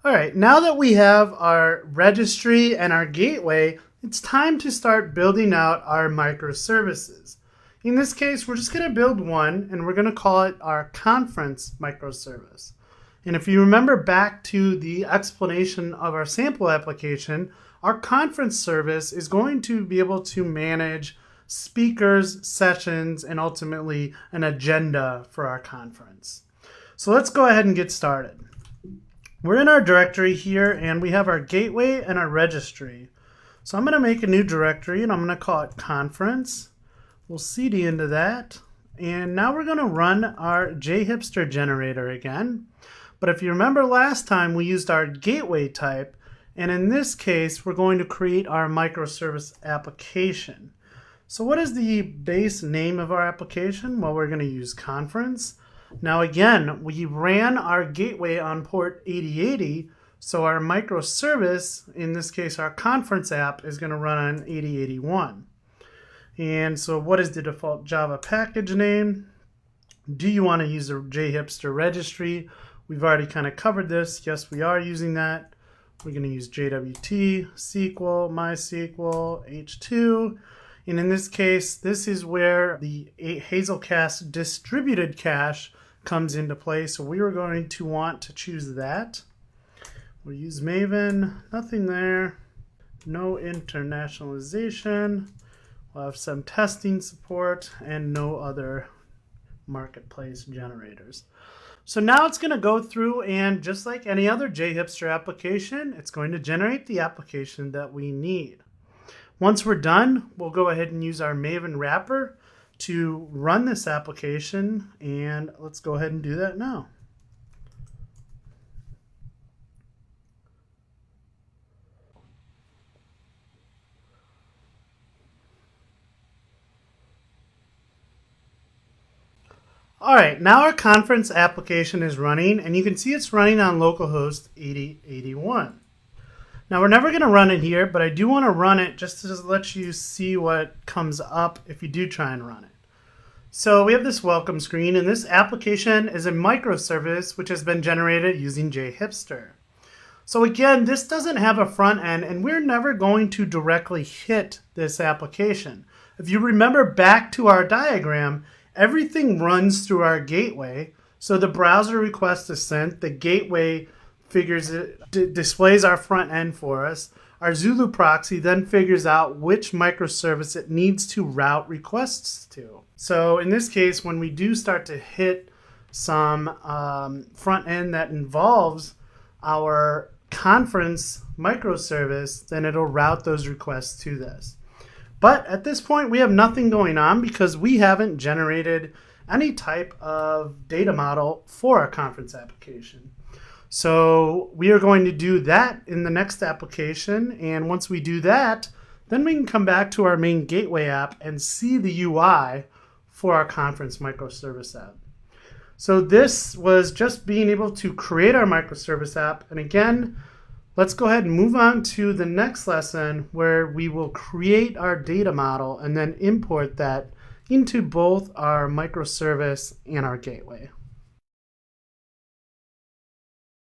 All right, now that we have our registry and our gateway, it's time to start building out our microservices. In this case, we're just going to build one, and we're going to call it our conference microservice. And if you remember back to the explanation of our sample application, our conference service is going to be able to manage speakers, sessions, and ultimately an agenda for our conference. So let's go ahead and get started. We're in our directory here, and we have our gateway and our registry. So I'm going to make a new directory, and I'm going to call it conference. We'll cd into that. And now we're going to run our jhipster generator again. But if you remember last time, we used our gateway type. And in this case, we're going to create our microservice application. So what is the base name of our application? Well, we're going to use conference. Now again, we ran our gateway on port 8080, so our microservice, in this case our conference app, is going to run on 8081. And so what is the default Java package name? Do you want to use a jhipster registry? We've already kind of covered this. Yes, we are using that. We're going to use JWT, SQL, MySQL, H2. And in this case, this is where the Hazelcast distributed cache comes into play. So we are going to want to choose that. We'll use Maven, nothing there, no internationalization. We'll have some testing support and no other marketplace generators. So now it's going to go through, and just like any other jhipster application, it's going to generate the application that we need. Once we're done, we'll go ahead and use our Maven wrapper to run this application, and let's go ahead and do that now. All right, now our conference application is running, and you can see it's running on localhost 8081. Now we're never going to run it here, but I do want to run it just to let you see what comes up if you do try and run it. So we have this welcome screen, and this application is a microservice which has been generated using jhipster. So again, this doesn't have a front end, and we're never going to directly hit this application. If you remember back to our diagram, everything runs through our gateway. So the browser request is sent, the gateway figures it, displays our front end for us. Our Zulu proxy then figures out which microservice it needs to route requests to. So in this case, when we do start to hit some front end that involves our conference microservice, then it'll route those requests to this. But at this point, we have nothing going on because we haven't generated any type of data model for our conference application. So we are going to do that in the next application, and once we do that, then we can come back to our main gateway app and see the UI for our conference microservice app. So this was just being able to create our microservice app, and again, let's go ahead and move on to the next lesson where we will create our data model and then import that into both our microservice and our gateway.